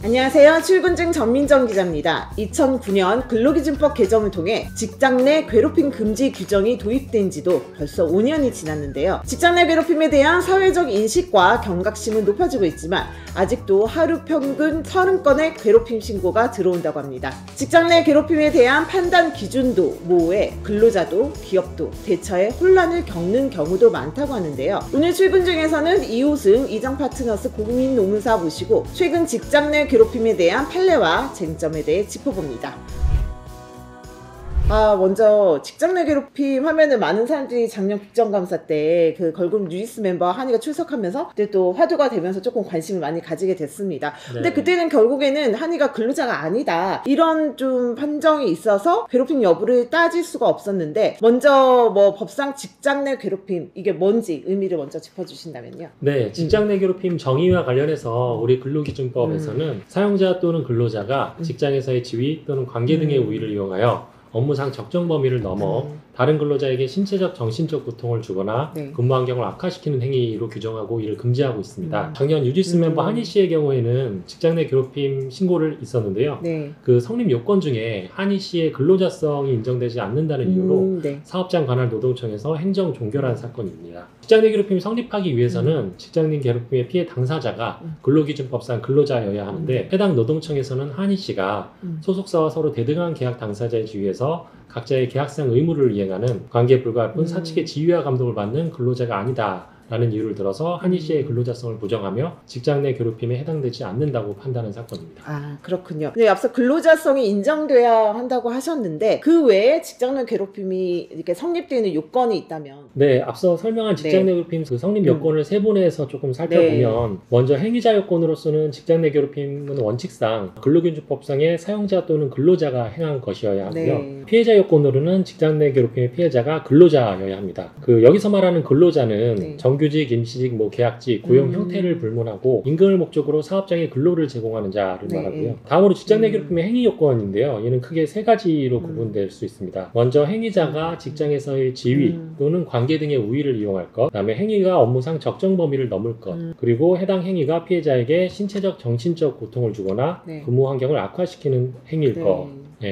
안녕하세요. 출근증 전민정 기자입니다. 2009년 근로기준법 개정을 통해 직장 내 괴롭힘 금지 규정이 도입된 지도 벌써 5년이 지났는데요. 직장 내 괴롭힘에 대한 사회적 인식과 경각심은 높아지고 있지만 아직도 하루 평균 30건의 괴롭힘 신고가 들어온다고 합니다. 직장 내 괴롭힘에 대한 판단 기준도 모호해 근로자도 기업도 대처에 혼란을 겪는 경우도 많다고 하는데요. 오늘 출근증에서는 이호승 이정파트너스 국민노무사 모시고 최근 직장 내 괴롭힘에 대한 판례와 쟁점에 대해 짚어봅니다. 먼저 직장 내 괴롭힘 하면은 많은 사람들이 작년 국정감사 때 그 걸그룹 뉴이스 멤버 한이가 출석하면서 그때 또 화두가 되면서 조금 관심을 많이 가지게 됐습니다. 근데 그때는 결국에는 한이가 근로자가 아니다 이런 좀 판정이 있어서 괴롭힘 여부를 따질 수가 없었는데, 먼저 뭐 법상 직장 내 괴롭힘 이게 뭔지 의미를 먼저 짚어주신다면요. 네, 직장 내 괴롭힘 정의와 관련해서 우리 근로기준법에서는 사용자 또는 근로자가 직장에서의 지위 또는 관계 등의 우위를 이용하여 업무상 적정 범위를 넘어 다른 근로자에게 신체적, 정신적 고통을 주거나 근무 환경을 악화시키는 행위로 규정하고 이를 금지하고 있습니다. 작년 뉴지스 멤버 한희 씨의 경우에는 직장 내 괴롭힘 신고를 있었는데요. 그 성립 요건 중에 한희 씨의 근로자성이 인정되지 않는다는 이유로 사업장 관할 노동청에서 행정 종결한 사건입니다. 직장 내 괴롭힘이 성립하기 위해서는 직장 내 괴롭힘의 피해 당사자가 근로기준법상 근로자여야 하는데 해당 노동청에서는 한희 씨가 소속사와 서로 대등한 계약 당사자의 지위에서 각자의 계약상 의무를 이행하는 관계에 불과할 뿐 사측의 지위와 감독을 받는 근로자가 아니다 라는 이유를 들어서 한희 씨의 근로자성을 부정하며 직장 내 괴롭힘에 해당되지 않는다고 판단한 사건입니다. 그렇군요. 네, 앞서 근로자성이 인정돼야 한다고 하셨는데 그 외에 직장 내 괴롭힘이 이렇게 성립되는 요건이 있다면? 네, 앞서 설명한 직장 내 괴롭힘 그 성립 요건을 세분화해서 조금 살펴보면 먼저 행위자 요건으로서는 직장 내 괴롭힘은 원칙상 근로기준법상의 사용자 또는 근로자가 행한 것이어야 하고요. 피해자 요건으로는 직장 내 괴롭힘의 피해자가 근로자여야 합니다. 여기서 말하는 근로자는 정규직, 임시직, 계약직, 고용 형태를 불문하고 임금을 목적으로 사업장에 근로를 제공하는 자를 말하고요. 다음으로 직장 내 괴롭힘의 행위 요건인데요. 얘는 크게 세 가지로 구분될 수 있습니다. 먼저 행위자가 직장에서의 지위 또는 관계 등의 우위를 이용할 것, 그다음에 행위가 업무상 적정 범위를 넘을 것, 그리고 해당 행위가 피해자에게 신체적, 정신적 고통을 주거나 근무 환경을 악화시키는 행위일 것.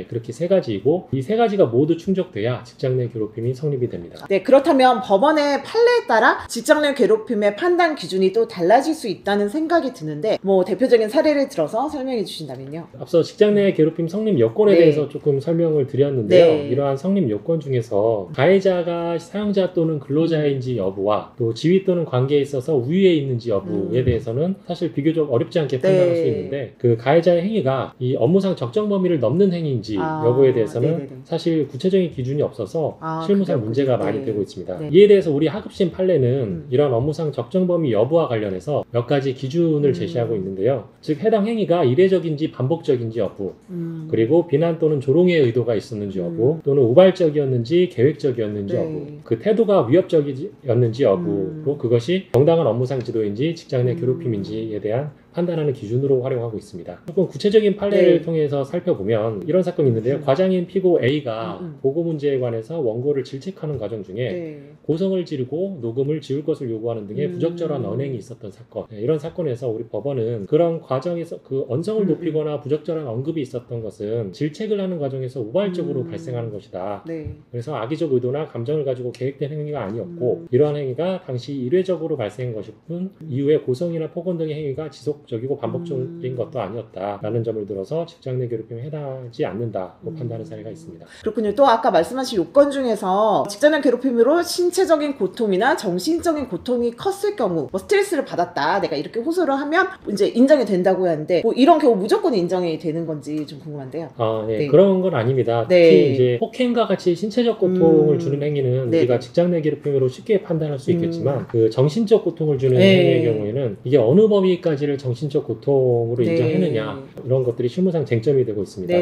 그렇게 세 가지이고 이 세 가지가 모두 충족돼야 직장 내 괴롭힘이 성립이 됩니다. 네, 그렇다면 법원의 판례에 따라 직장 내 괴롭힘의 판단 기준이 또 달라질 수 있다는 생각이 드는데 대표적인 사례를 들어서 설명해 주신다면요. 앞서 직장 내 괴롭힘 성립 요건에 대해서 조금 설명을 드렸는데요. 이러한 성립 요건 중에서 가해자가 사용자 또는 근로자인지 여부와 또 지위 또는 관계에 있어서 우위에 있는지 여부에 대해서는 사실 비교적 어렵지 않게 판단할 수 있는데 그 가해자의 행위가 이 업무상 적정 범위를 넘는 행위 인지 여부에 대해서는 사실 구체적인 기준이 없어서 실무상 문제가 많이 되고 있습니다. 이에 대해서 우리 하급심 판례는 이런 업무상 적정 범위 여부와 관련해서 몇 가지 기준을 제시하고 있는데요. 즉 해당 행위가 이례적인지 반복적인지 여부, 그리고 비난 또는 조롱의 의도가 있었는지 여부, 또는 우발적이었는지 계획적이었는지 여부, 그 태도가 위협적이었는지 여부로 그것이 정당한 업무상 지도인지 직장 내 괴롭힘인지에 대한 판단하는 기준으로 활용하고 있습니다. 조금 구체적인 판례를 통해서 살펴보면 이런 사건이 있는데요. 과장인 피고 A가 보고 문제에 관해서 원고를 질책하는 과정 중에 고성을 지르고 녹음을 지울 것을 요구하는 등의 부적절한 언행이 있었던 사건. 이런 사건에서 우리 법원은 그런 과정에서 그 언성을 높이거나 부적절한 언급이 있었던 것은 질책을 하는 과정에서 우발적으로 발생하는 것이다. 그래서 악의적 의도나 감정을 가지고 계획된 행위가 아니었고 이러한 행위가 당시 일회적으로 발생한 것일 뿐 이후에 고성이나 폭언 등의 행위가 지속적이고 반복적인 것도 아니었다라는 점을 들어서 직장 내 괴롭힘에 해당하지 않는다고 판단하는 사례가 있습니다. 그렇군요. 또 아까 말씀하신 요건 중에서 직장 내 괴롭힘으로 신체적인 고통이나 정신적인 고통이 컸을 경우 스트레스를 받았다 내가 이렇게 호소를 하면 이제 인정이 된다고 하는데 이런 경우 무조건 인정이 되는 건지 좀 궁금한데요. 그런 건 아닙니다. 특히 이제 폭행과 같이 신체적 고통을 주는 행위는 우리가 직장 내 괴롭힘으로 쉽게 판단할 수 있겠지만 그 정신적 고통을 주는 행위의 경우에는 이게 어느 범위까지를 정신적 고통으로 인정했느냐 이런 것들이 실무상 쟁점이 되고 있습니다.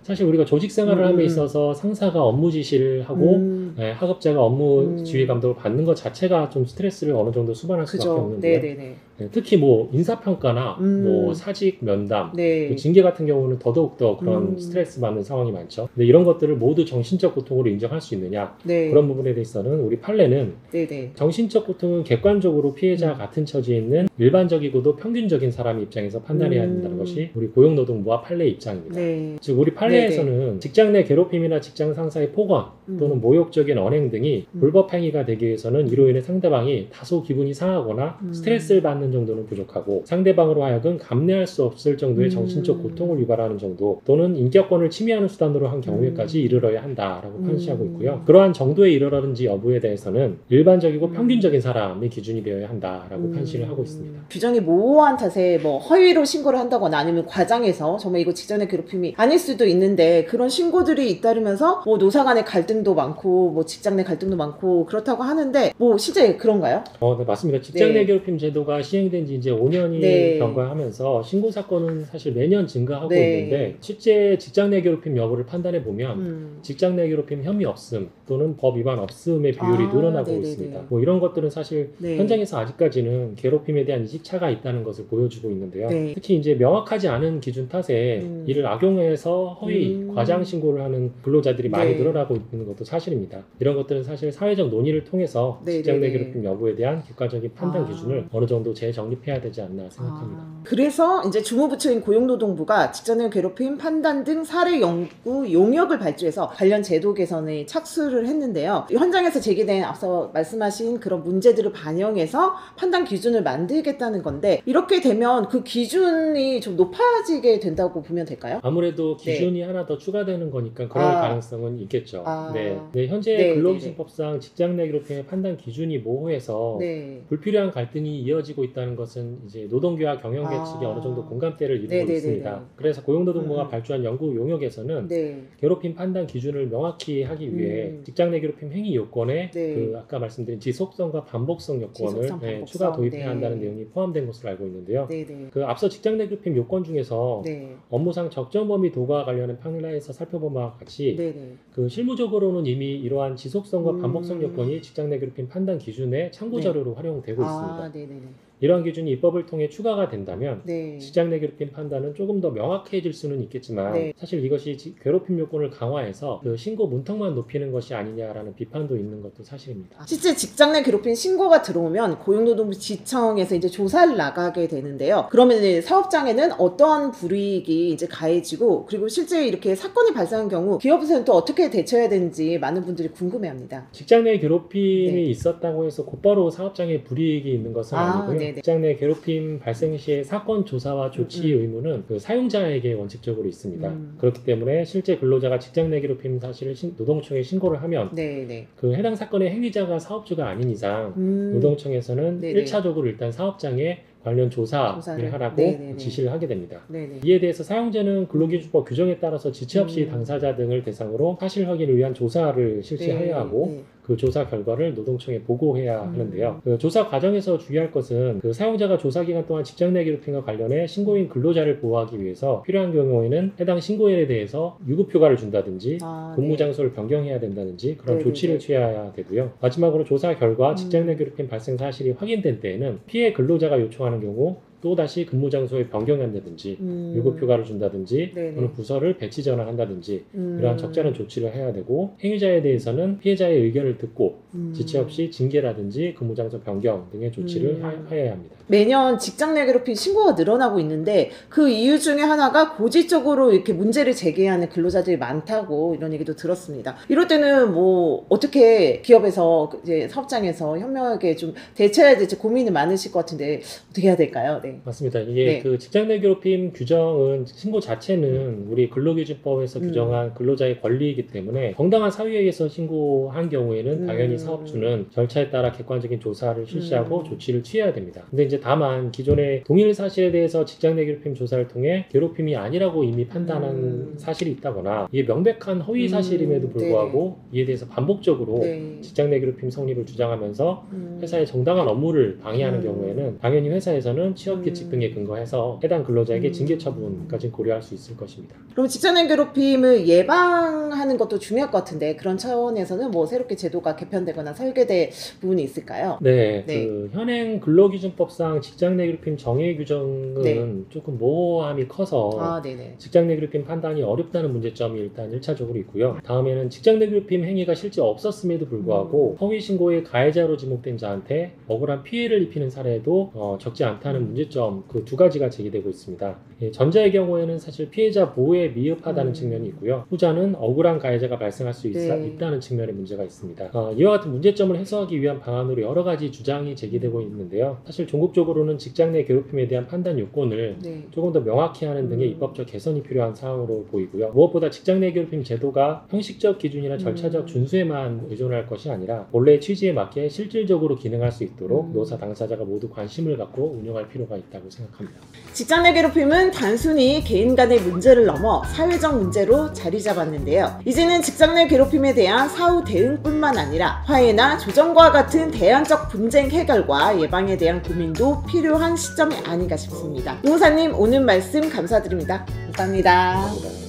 사실 우리가 조직 생활을 함에 있어서 상사가 업무 지시를 하고 하급자가 업무 지휘 감독을 받는 것 자체가 좀 스트레스를 어느 정도 수반할 수밖에 없는데요. 특히 뭐 인사평가나 뭐 사직 면담, 네. 또 징계 같은 경우는 더더욱더 그런 스트레스 받는 상황이 많죠. 근데 이런 것들을 모두 정신적 고통으로 인정할 수 있느냐, 네. 그런 부분에 대해서는 우리 판례는 네네. 정신적 고통은 객관적으로 피해자와 같은 처지에 있는 일반적이고도 평균적인 사람의 입장에서 판단해야 한다는 것이 우리 고용노동부와 판례의 입장입니다. 네. 즉 우리 판례에서는 직장 내 괴롭힘이나 직장 상사의 폭언 또는 모욕적인 언행 등이 불법 행위가 되기 위해서는 이로 인해 상대방이 다소 기분이 상하거나 스트레스를 받는 정도는 부족하고 상대방으로 하여금 감내할 수 없을 정도의 정신적 고통을 유발하는 정도 또는 인격권을 침해하는 수단으로 한 경우에까지 이르러야 한다라고 판시하고 있고요. 그러한 정도에 이르러는지 여부에 대해서는 일반적이고 평균적인 사람의 기준이 되어야 한다라고 판시를 하고 있습니다. 규정이 모호한 탓에 뭐 허위로 신고를 한다거나 아니면 과장해서 정말 이거 직장 내 괴롭힘이 아닐 수도 있는데 그런 신고들이 잇따르면서 뭐 노사 간의 갈등도 많고 뭐 직장 내 갈등도 많고 그렇다고 하는데 뭐 실제 그런가요? 네, 맞습니다. 직장 내 네. 괴롭힘 제도가 시행된 지 이제 5년이 네. 경과하면서 신고 사건은 사실 매년 증가하고 네. 있는데 실제 직장 내 괴롭힘 여부를 판단해 보면 직장 내 괴롭힘 혐의 없음 또는 법 위반 없음의 비율이 늘어나고 네네네. 있습니다. 뭐 이런 것들은 사실 네. 현장에서 아직까지는 괴롭힘에 대한 인식차가 있다는 것을 보여주고 있는데요. 네. 특히 이제 명확하지 않은 기준 탓에 이를 악용해서 허위, 과장 신고를 하는 근로자들이 많이 네. 늘어나고 있는 것도 사실입니다. 이런 것들은 사실 사회적 논의를 통해서 네네네. 직장 내 괴롭힘 여부에 대한 객관적인 판단 기준을 어느 정도 재정립해야 되지 않나 생각합니다. 그래서 이제 주무부처인 고용노동부가 직장 내 괴롭힘 판단 등 사례 연구 용역을 발주해서 관련 제도 개선에 착수를 했는데요. 현장에서 제기된 앞서 말씀하신 그런 문제들을 반영해서 판단 기준을 만들겠다는 건데 이렇게 되면 그 기준이 좀 높아지게 된다고 보면 될까요? 아무래도 기준이 하나 더 추가되는 거니까 그럴 가능성은 있겠죠. 네, 현재 네, 근로기준법상 직장 내 괴롭힘의 판단 기준이 모호해서 네. 불필요한 갈등이 이어지고 있다는 것은 이제 노동계와 경영계 측이 어느 정도 공감대를 이루고 네네네네. 있습니다. 그래서 고용노동부가 발주한 연구 용역에서는 네. 괴롭힘 판단 기준을 명확히 하기 위해 직장 내 괴롭힘 행위 요건에 네. 그 아까 말씀드린 지속성과 반복성 요건을 지속성, 반복성. 추가 도입해야 네. 한다는 내용이 포함된 것으로 알고 있는데요. 네네. 그 앞서 직장 내 괴롭힘 요건 중에서 네. 업무상 적정 범위 도구와 관련된 판례에서 살펴본 바와 같이 네네. 그 실무적으로는 이미 이러한 지속성과 반복성 요건이 직장 내 괴롭힘 판단 기준의 참고 자료로 활용되고 있습니다. 네네네. 이러한 기준이 입법을 통해 추가가 된다면 네. 직장 내 괴롭힘 판단은 조금 더 명확해질 수는 있겠지만 네. 사실 이것이 괴롭힘 요건을 강화해서 그 신고 문턱만 높이는 것이 아니냐라는 비판도 있는 것도 사실입니다. 실제 직장 내 괴롭힘 신고가 들어오면 고용노동부 지청에서 이제 조사를 나가게 되는데요. 그러면 이제 사업장에는 어떠한 불이익이 이제 가해지고 그리고 실제 이렇게 사건이 발생한 경우 기업에서는 또 어떻게 대처해야 되는지 많은 분들이 궁금해합니다. 직장 내 괴롭힘이 네. 있었다고 해서 곧바로 사업장에 불이익이 있는 것은 아니고요. 네네. 직장 내 괴롭힘 발생 시의 사건 조사와 조치 의무는 그 사용자에게 원칙적으로 있습니다. 그렇기 때문에 실제 근로자가 직장 내 괴롭힘 사실을 노동청에 신고를 하면 네네. 그 해당 사건의 행위자가 사업주가 아닌 이상 노동청에서는 네네. 1차적으로 일단 사업장에 관련 조사를 하라고 네네네. 지시를 하게 됩니다. 네네. 이에 대해서 사용자는 근로기준법 규정에 따라서 지체 없이 당사자 등을 대상으로 사실 확인을 위한 조사를 실시해야 하고 네. 그 조사 결과를 노동청에 보고해야 하는데요. 그 조사 과정에서 주의할 것은 그 사용자가 조사 기간 동안 직장 내 괴롭힘과 관련해 신고인 근로자를 보호하기 위해서 필요한 경우에는 해당 신고인에 대해서 유급 휴가를 준다든지 근무 장소를 변경해야 된다든지 그런 네네네. 조치를 취해야 되고요. 마지막으로 조사 결과 직장 내 괴롭힘 발생 사실이 확인된 때에는 피해 근로자가 요청하는 경우 또다시 근무 장소에 변경한다든지 유급 휴가를 준다든지 네네. 또는 부서를 배치 전환한다든지 이러한 적절한 조치를 해야 되고 행위자에 대해서는 피해자의 의견을 듣고 지체 없이 징계라든지 근무 장소 변경 등의 조치를 하여야 합니다. 매년 직장 내 괴롭힘 신고가 늘어나고 있는데 그 이유 중에 하나가 고질적으로 이렇게 문제를 제기하는 근로자들이 많다고 이런 얘기도 들었습니다. 이럴 때는 뭐 어떻게 기업에서 이제 사업장에서 현명하게 좀 대처해야 될지 고민이 많으실 것 같은데 어떻게 해야 될까요? 네. 맞습니다. 이게 네. 그 직장 내 괴롭힘 규정은 신고 자체는 우리 근로기준법에서 규정한 근로자의 권리이기 때문에 정당한 사유에 의해서 신고한 경우에는 당연히 사업주는 절차에 따라 객관적인 조사를 실시하고 조치를 취해야 됩니다. 근데 이제 다만 기존의 동일 사실에 대해서 직장 내 괴롭힘 조사를 통해 괴롭힘이 아니라고 이미 판단한 사실이 있다거나 이게 명백한 허위 사실임에도 불구하고 이에 대해서 반복적으로 직장 내 괴롭힘 성립을 주장하면서 회사의 정당한 업무를 방해하는 경우에는 당연히 회사에서는 취업 사후규칙 등에 근거해서 해당 근로자에게 징계 처분까지 고려할 수 있을 것입니다. 그럼 직장 내 괴롭힘을 예방하는 것도 중요할 것 같은데 그런 차원에서는 뭐 새롭게 제도가 개편되거나 설계될 부분이 있을까요? 네, 네. 그 현행 근로기준법상 직장 내 괴롭힘 정의 규정은 네. 조금 모호함이 커서 네네. 직장 내 괴롭힘 판단이 어렵다는 문제점이 일단 1차적으로 있고요. 다음에는 직장 내 괴롭힘 행위가 실제 없었음에도 불구하고 허위 신고의 가해자로 지목된 자한테 억울한 피해를 입히는 사례도 적지 않다는 문제점 그 두 가지가 제기되고 있습니다. 예, 전자의 경우에는 사실 피해자 보호에 미흡하다는 측면이 있고요. 후자는 억울한 가해자가 발생할 수 있다는 측면의 문제가 있습니다. 이와 같은 문제점을 해소하기 위한 방안으로 여러 가지 주장이 제기되고 있는데요. 사실 종국적으로는 직장 내 괴롭힘에 대한 판단 요건을 조금 더 명확히 하는 등의 입법적 개선이 필요한 사항으로 보이고요. 무엇보다 직장 내 괴롭힘 제도가 형식적 기준이나 절차적 준수에만 의존할 것이 아니라 본래의 취지에 맞게 실질적으로 기능할 수 있도록 노사 당사자가 모두 관심을 갖고 운영할 필요가 있다고 생각합니다. 직장 내 괴롭힘은 단순히 개인 간의 문제를 넘어 사회적 문제로 자리 잡았는데요. 이제는 직장 내 괴롭힘에 대한 사후 대응뿐만 아니라 화해나 조정과 같은 대안적 분쟁 해결과 예방에 대한 고민도 필요한 시점이 아닌가 싶습니다. 노무사님 오늘 말씀 감사드립니다. 감사합니다. 감사합니다.